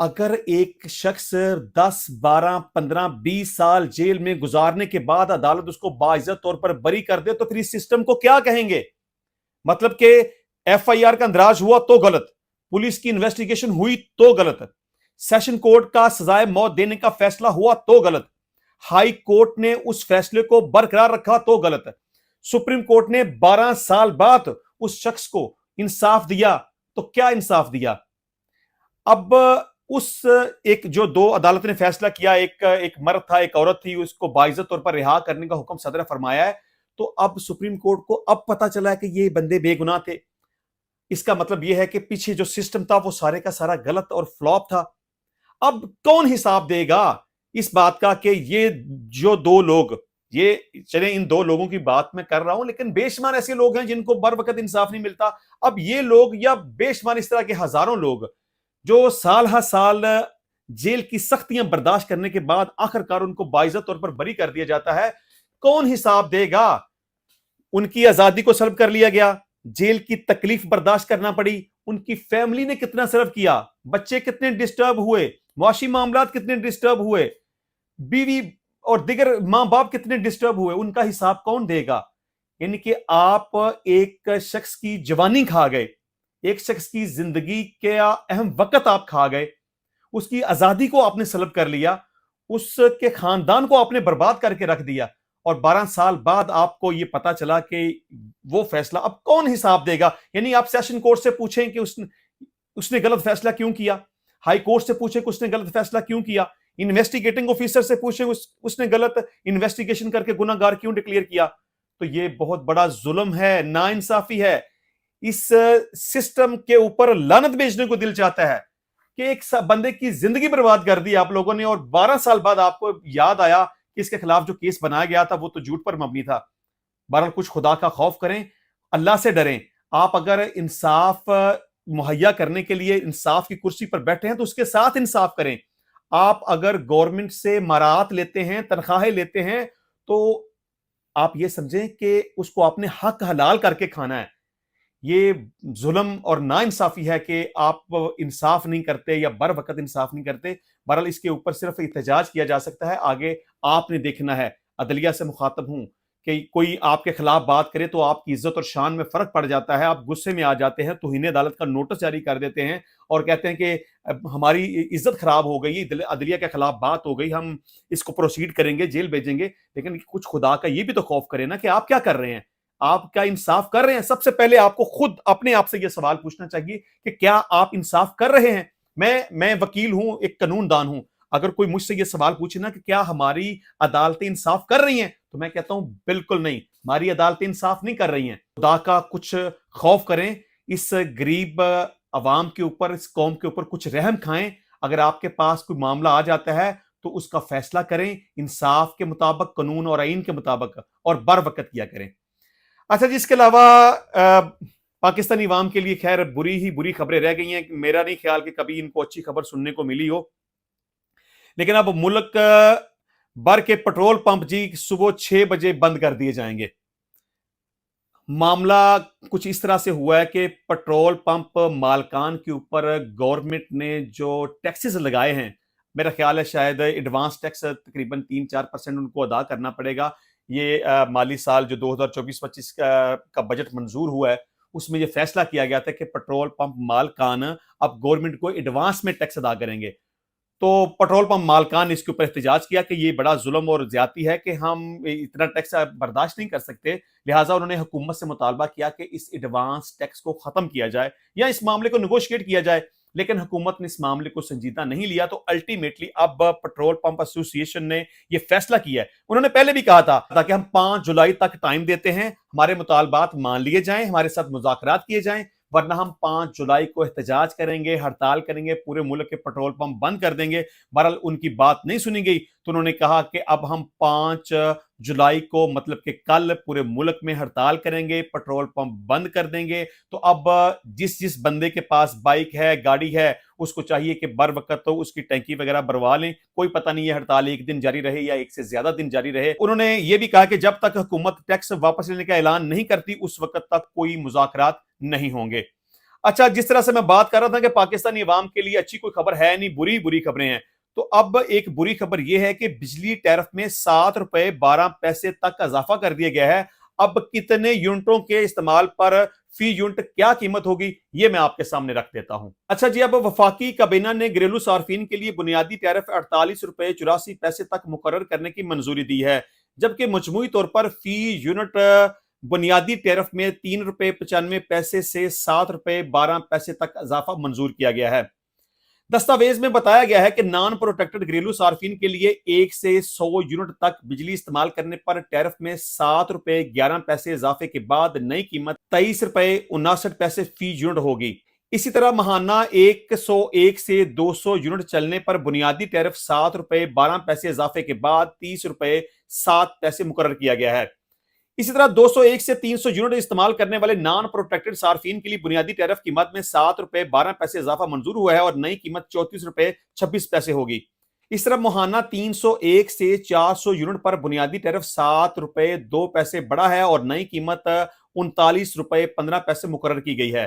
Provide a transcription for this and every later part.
اگر ایک شخص 10 12 15 20 سال جیل میں گزارنے کے بعد عدالت اس کو باعزت طور پر بری کر دے تو پھر اس سسٹم کو کیا کہیں گے؟ مطلب کہ ایف آئی آر کا اندراج ہوا تو غلط، پولیس کی انویسٹیگیشن ہوئی تو غلط، سیشن کورٹ کا سزائے موت دینے کا فیصلہ ہوا تو غلط، ہائی کورٹ نے اس فیصلے کو برقرار رکھا تو غلط، سپریم کورٹ نے 12 سال بعد اس شخص کو انصاف دیا تو کیا انصاف دیا؟ اب اس ایک جو دو عدالت نے فیصلہ کیا، ایک مرد تھا ایک عورت تھی، اس کو باعزت طور پر رہا کرنے کا حکم صدر فرمایا ہے، تو اب سپریم کورٹ کو اب پتا چلا ہے کہ یہ بندے بے گناہ تھے۔ اس کا مطلب یہ ہے کہ پیچھے جو سسٹم تھا وہ سارے کا سارا غلط اور فلاپ تھا۔ اب کون حساب دے گا اس بات کا کہ یہ جو دو لوگ، یہ چلیں ان دو لوگوں کی بات میں کر رہا ہوں، لیکن بے شمار ایسے لوگ ہیں جن کو بر وقت انصاف نہیں ملتا۔ اب یہ لوگ یا بے شمار اس طرح کے ہزاروں لوگ جو سال ہر سال جیل کی سختیاں برداشت کرنے کے بعد آخر کار ان کو باعزت طور پر بری کر دیا جاتا ہے، کون حساب دے گا؟ ان کی آزادی کو سلب کر لیا گیا، جیل کی تکلیف برداشت کرنا پڑی، ان کی فیملی نے کتنا سرو کیا، بچے کتنے ڈسٹرب ہوئے، معاشی معاملات کتنے ڈسٹرب ہوئے، بیوی اور دیگر ماں باپ کتنے ڈسٹرب ہوئے، ان کا حساب کون دے گا؟ یعنی کہ آپ ایک شخص کی جوانی کھا گئے، ایک شخص کی زندگی کا اہم وقت آپ کھا گئے، اس کی آزادی کو آپ نے سلب کر لیا، اس کے خاندان کو آپ نے برباد کر کے رکھ دیا، اور 12 سال بعد آپ کو یہ پتا چلا کہ وہ فیصلہ اب کون حساب دے گا؟ یعنی آپ سیشن کورٹ سے پوچھیں کہ اس نے غلط فیصلہ کیوں کیا، ہائی کورٹ سے پوچھیں کہ اس نے غلط فیصلہ کیوں کیا، انویسٹیگیٹنگ آفیسر سے پوچھیں اس نے غلط انویسٹیگیشن کر کے گناہ گار کیوں ڈکلیئر کیا؟ تو یہ بہت بڑا ظلم ہے، ناانصافی ہے۔ اس سسٹم کے اوپر لعنت بھیجنے کو دل چاہتا ہے کہ ایک بندے کی زندگی برباد کر دی آپ لوگوں نے، اور 12 سال بعد آپ کو یاد آیا کہ اس کے خلاف جو کیس بنایا گیا تھا وہ تو جھوٹ پر مبنی تھا۔ بہرحال کچھ خدا کا خوف کریں، اللہ سے ڈریں۔ آپ اگر انصاف مہیا کرنے کے لیے انصاف کی کرسی پر بیٹھے ہیں تو اس کے ساتھ انصاف کریں۔ آپ اگر گورنمنٹ سے مراعات لیتے ہیں، تنخواہیں لیتے ہیں، تو آپ یہ سمجھیں کہ اس کو آپ نے حق حلال کر کے کھانا ہے۔ یہ ظلم اور ناانصافی ہے کہ آپ انصاف نہیں کرتے یا بر وقت انصاف نہیں کرتے۔ بہرحال اس کے اوپر صرف احتجاج کیا جا سکتا ہے، آگے آپ نے دیکھنا ہے۔ عدلیہ سے مخاطب ہوں کہ کوئی آپ کے خلاف بات کرے تو آپ کی عزت اور شان میں فرق پڑ جاتا ہے، آپ غصے میں آ جاتے ہیں، توہین عدالت کا نوٹس جاری کر دیتے ہیں اور کہتے ہیں کہ ہماری عزت خراب ہو گئی، عدلیہ کے خلاف بات ہو گئی، ہم اس کو پروسیڈ کریں گے، جیل بھیجیں گے۔ لیکن کچھ خدا کا یہ بھی تو خوف کرے نا کہ آپ کیا کر رہے ہیں، آپ کیا انصاف کر رہے ہیں؟ سب سے پہلے آپ کو خود اپنے آپ سے یہ سوال پوچھنا چاہیے کہ کیا آپ انصاف کر رہے ہیں؟ میں وکیل ہوں، ایک قانون دان ہوں، اگر کوئی مجھ سے یہ سوال پوچھے نا کہ کیا ہماری عدالتیں انصاف کر رہی ہیں، تو میں کہتا ہوں بالکل نہیں، ہماری عدالتیں انصاف نہیں کر رہی ہیں۔ خدا کا کچھ خوف کریں، اس غریب عوام کے اوپر، اس قوم کے اوپر کچھ رحم کھائیں۔ اگر آپ کے پاس کوئی معاملہ آ جاتا ہے تو اس کا فیصلہ کریں انصاف کے مطابق، قانون اور آئین کے مطابق، اور بر وقت کیا کریں۔ اچھا جی، اس کے علاوہ پاکستانی عوام کے لیے خیر بری ہی بری خبریں رہ گئی ہیں۔ میرا نہیں خیال کہ کبھی ان کو اچھی خبر سننے کو ملی ہو، لیکن اب ملک بھر کے پٹرول پمپ جی صبح 6 بجے بند کر دیے جائیں گے۔ معاملہ کچھ اس طرح سے ہوا ہے کہ پٹرول پمپ مالکان کے اوپر گورنمنٹ نے جو ٹیکسز لگائے ہیں، میرا خیال ہے شاید ایڈوانس ٹیکس تقریباً 3-4% ان کو ادا کرنا پڑے گا۔ یہ مالی سال جو 2024-25 کا بجٹ منظور ہوا ہے، اس میں یہ فیصلہ کیا گیا تھا کہ پٹرول پمپ مالکان اب گورنمنٹ کو ایڈوانس میں ٹیکس ادا کریں گے۔ تو پٹرول پمپ مالکان نے اس کے اوپر احتجاج کیا کہ یہ بڑا ظلم اور زیادتی ہے کہ ہم اتنا ٹیکس برداشت نہیں کر سکتے، لہٰذا انہوں نے حکومت سے مطالبہ کیا کہ اس ایڈوانس ٹیکس کو ختم کیا جائے یا اس معاملے کو نیگوشیٹ کیا جائے، لیکن حکومت نے اس معاملے کو سنجیدہ نہیں لیا۔ تو الٹیمیٹلی اب پٹرول پمپ ایسوسی ایشن نے یہ فیصلہ کیا ہے۔ انہوں نے پہلے بھی کہا تھا کہ ہم 5 جولائی تک ٹائم دیتے ہیں، ہمارے مطالبات مان لیے جائیں، ہمارے ساتھ مذاکرات کیے جائیں، ورنہ ہم 5 جولائی کو احتجاج کریں گے، ہڑتال کریں گے، پورے ملک کے پٹرول پمپ بند کر دیں گے۔ بہرحال ان کی بات نہیں سنی گئی، تو انہوں نے کہا کہ اب ہم 5 جولائی کو مطلب کہ کل پورے ملک میں ہڑتال کریں گے، پٹرول پمپ بند کر دیں گے۔ تو اب جس بندے کے پاس بائک ہے، گاڑی ہے، اس کو چاہیے کہ بر وقت تو اس کی ٹینکی وغیرہ بھروا لیں۔ کوئی پتہ نہیں ہے ہڑتال 1 دن جاری رہے یا 1 سے زیادہ دن جاری رہے۔ انہوں نے یہ بھی کہا کہ جب تک حکومت ٹیکس واپس لینے کا اعلان نہیں کرتی اس وقت تک کوئی مذاکرات نہیں ہوں گے۔ اچھا، جس طرح سے میں بات کر رہا تھا کہ پاکستانی عوام کے لیے اچھی کوئی خبر ہے نہیں، بری خبریں ہیں، تو اب ایک بری خبر یہ ہے کہ بجلی ٹیرف میں 7 روپے 12 پیسے تک اضافہ کر دیا گیا ہے۔ اب کتنے یونٹوں کے استعمال پر فی یونٹ کیا قیمت ہوگی، یہ میں آپ کے سامنے رکھ دیتا ہوں۔ اچھا جی، اب وفاقی کابینہ نے گھریلو صارفین کے لیے بنیادی ٹیرف 48 روپے 84 پیسے تک مقرر کرنے کی منظوری دی ہے، جبکہ مجموعی طور پر فی یونٹ بنیادی ٹیرف میں 3 روپے 95 پیسے سے 7 روپے 12 پیسے تک اضافہ منظور کیا گیا ہے۔ دستاویز میں بتایا گیا ہے کہ نان پروٹیکٹڈ گھریلو صارفین کے لیے 1 سے 100 یونٹ تک بجلی استعمال کرنے پر ٹیرف میں 7 روپے 11 پیسے اضافے کے بعد نئی قیمت 23 روپے 59 پیسے فی یونٹ ہوگی۔ اسی طرح ماہانہ 101 سے 200 یونٹ چلنے پر بنیادی ٹیرف 7 روپے 12 پیسے اضافے کے بعد 30 روپے 7 پیسے مقرر کیا گیا ہے۔ اسی طرح 201 سے 300 یونٹ استعمال کرنے والے نان پروٹیکٹڈ صارفین کے لیے بنیادی ٹیرف قیمت میں 7 روپے 12 پیسے اضافہ منظور ہوا ہے اور نئی قیمت 34 روپے 26 پیسے ہوگی۔ اس طرح ماہانہ 301 سے 400 یونٹ پر بنیادی ٹیرف 7 روپے 2 پیسے بڑھا ہے اور نئی قیمت 39 روپے 15 پیسے مقرر کی گئی ہے۔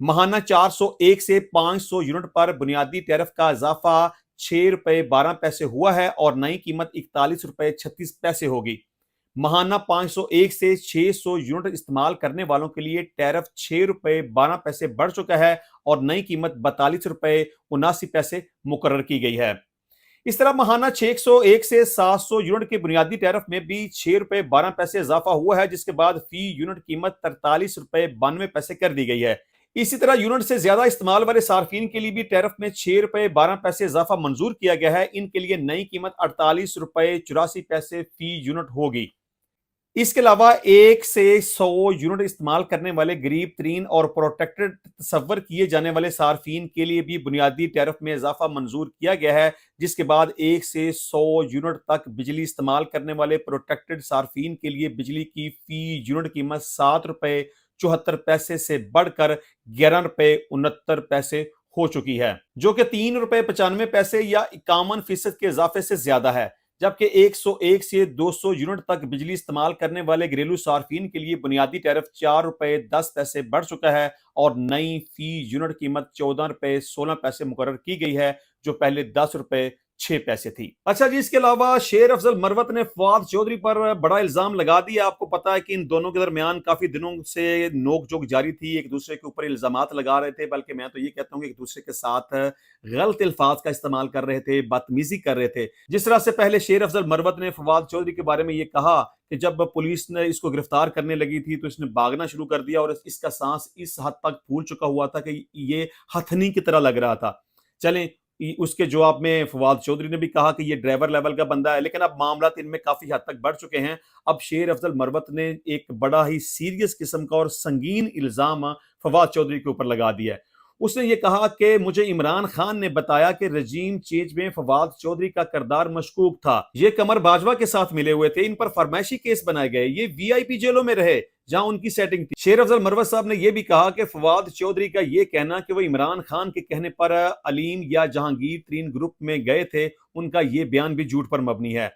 ماہانہ 401 سے 500 یونٹ پر بنیادی ٹیرف کا اضافہ 6 روپے 12 پیسے ہوا ہے اور نئی قیمت 41 روپے 36 پیسے ہوگی۔ ماہانہ 501 سے 600 یونٹ استعمال کرنے والوں کے لیے ٹیرف 6 روپے 12 پیسے بڑھ چکا ہے اور نئی قیمت 42 روپے 79 پیسے مقرر کی گئی ہے۔ اس طرح ماہانہ 601 سے 700 یونٹ کے بنیادی ٹیرف میں بھی 6 روپے 12 پیسے اضافہ ہوا ہے، جس کے بعد فی یونٹ قیمت 43 روپے 92 پیسے کر دی گئی ہے۔ اسی طرح یونٹ سے زیادہ استعمال والے صارفین کے لیے بھی ٹیرف میں 6 روپے 12 پیسے اضافہ منظور کیا گیا ہے۔ ان کے لیے نئی قیمت 48 روپے 84 پیسے فی یونٹ ہوگی۔ اس کے علاوہ 1 سے 100 یونٹ استعمال کرنے والے غریب ترین اور پروٹیکٹڈ تصور کیے جانے والے صارفین کے لیے بھی بنیادی ٹیرف میں اضافہ منظور کیا گیا ہے، جس کے بعد 1 سے 100 یونٹ تک بجلی استعمال کرنے والے پروٹیکٹڈ صارفین کے لیے بجلی کی فی یونٹ قیمت 7 روپے 74 پیسے سے بڑھ کر 11 روپے 69 پیسے ہو چکی ہے، جو کہ 3 روپے 95 پیسے یا 51% کے اضافے سے زیادہ ہے۔ جبکہ 101 سے 200 یونٹ تک بجلی استعمال کرنے والے گھریلو صارفین کے لیے بنیادی ٹیرف 4 روپے 10 پیسے بڑھ چکا ہے اور نئی فی یونٹ قیمت 14 روپے 16 پیسے مقرر کی گئی ہے، جو پہلے 10 روپے 6 پیسے تھی۔ اچھا جی، اس کے علاوہ شیر افضل مروت نے فواد چودھری پر بڑا الزام لگا دیا۔ آپ کو پتا ہے کہ ان دونوں کے درمیان کافی دنوں سے نوک جھوک جاری تھی، ایک دوسرے کے اوپر الزامات لگا رہے تھے، بلکہ میں تو یہ کہتا ہوں کہ ایک دوسرے کے ساتھ غلط الفاظ کا استعمال کر رہے تھے، بدتمیزی کر رہے تھے۔ جس طرح سے پہلے شیر افضل مروت نے فواد چودھری کے بارے میں یہ کہا کہ جب پولیس نے اس کو گرفتار کرنے لگی تھی تو اس نے بھاگنا شروع کر دیا اور اس کا سانس اس حد تک پھول چکا ہوا تھا کہ یہ ہتھنی کی طرح لگ رہا تھا۔ چلیں، اس کے جواب میں فواد چودھری نے بھی کہا کہ یہ ڈرائیور لیول کا بندہ ہے، لیکن اب معاملات ان میں کافی حد تک بڑھ چکے ہیں۔ اب شیر افضل مروت نے ایک بڑا ہی سیریس قسم کا اور سنگین الزام فواد چودھری کے اوپر لگا دیا ہے۔ اس نے یہ کہا کہ مجھے عمران خان نے بتایا کہ رجیم چینج میں فواد چودھری کا کردار مشکوک تھا، یہ قمر باجوہ کے ساتھ ملے ہوئے تھے، ان پر فرمائشی کیس بنائے گئے، یہ وی آئی پی جیلوں میں رہے جہاں ان کی سیٹنگ تھی۔ شیر افضل مروت صاحب نے یہ بھی کہا کہ فواد چودھری کا یہ کہنا کہ وہ عمران خان کے کہنے پر علیم یا جہانگیر ترین گروپ میں گئے تھے، ان کا یہ بیان بھی جھوٹ پر مبنی ہے۔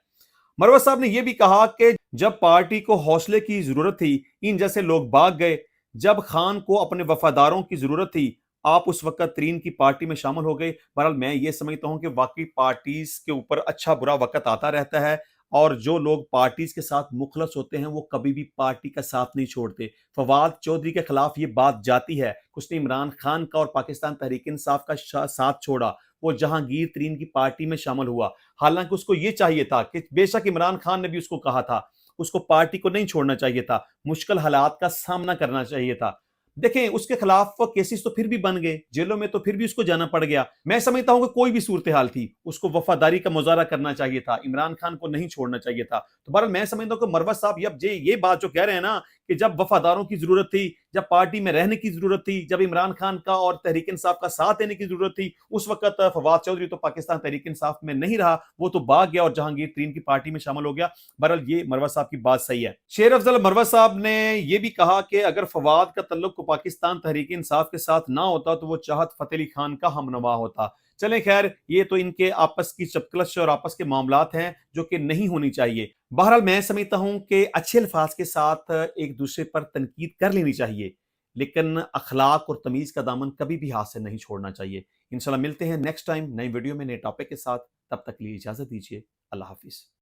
مروت صاحب نے یہ بھی کہا کہ جب پارٹی کو حوصلے کی ضرورت تھی، ان جیسے لوگ بھاگ گئے، جب خان کو اپنے وفاداروں کی ضرورت تھی، آپ اس وقت ترین کی پارٹی میں شامل ہو گئے۔ بہرحال میں یہ سمجھتا ہوں کہ واقعی پارٹیز کے اوپر اچھا برا وقت آتا رہتا ہے، اور جو لوگ پارٹیز کے ساتھ مخلص ہوتے ہیں وہ کبھی بھی پارٹی کا ساتھ نہیں چھوڑتے۔ فواد چودھری کے خلاف یہ بات جاتی ہے، اس نے عمران خان کا اور پاکستان تحریک انصاف کا ساتھ چھوڑا، وہ جہانگیر ترین کی پارٹی میں شامل ہوا، حالانکہ اس کو یہ چاہیے تھا کہ بے شک عمران خان نے بھی اس کو کہا تھا، اس کو پارٹی کو نہیں چھوڑنا چاہیے تھا، مشکل حالات کا سامنا کرنا چاہیے تھا۔ دیکھیں، اس کے خلاف کیسز تو پھر بھی بن گئے، جیلوں میں تو پھر بھی اس کو جانا پڑ گیا۔ میں سمجھتا ہوں کہ کوئی بھی صورتحال تھی، اس کو وفاداری کا مظاہرہ کرنا چاہیے تھا، عمران خان کو نہیں چھوڑنا چاہیے تھا۔ تو بہرحال میں سمجھتا ہوں کہ مروت صاحب یہ بات جو کہہ رہے ہیں نا کہ جب وفاداروں کی ضرورت تھی، جب پارٹی میں رہنے کی ضرورت تھی، جب عمران خان کا اور تحریک انصاف کا ساتھ دینے کی ضرورت تھی، اس وقت فواد چودھری تو پاکستان تحریک انصاف میں نہیں رہا، وہ تو بھاگ گیا اور جہانگیر ترین کی پارٹی میں شامل ہو گیا۔ بہرحال یہ مروت صاحب کی بات صحیح ہے۔ شیر افضل مروت صاحب نے یہ بھی کہا کہ اگر فواد کا تعلق پاکستان تحریک انصاف کے ساتھ نہ ہوتا تو وہ چاہت فتح علی خان کا ہمنوا ہوتا۔ چلیں خیر، یہ تو ان کے آپس کی چپکلش اور آپس کے معاملات ہیں جو کہ نہیں ہونی چاہیے۔ بہرحال میں سمجھتا ہوں کہ اچھے الفاظ کے ساتھ ایک دوسرے پر تنقید کر لینی چاہیے، لیکن اخلاق اور تمیز کا دامن کبھی بھی ہاتھ سے نہیں چھوڑنا چاہیے. انشاءاللہ ملتے ہیں نیکسٹ ٹائم نئی ویڈیو میں نئے ٹاپک کے ساتھ. تب تک کے لیے اجازت دیجیے. اللہ حافظ.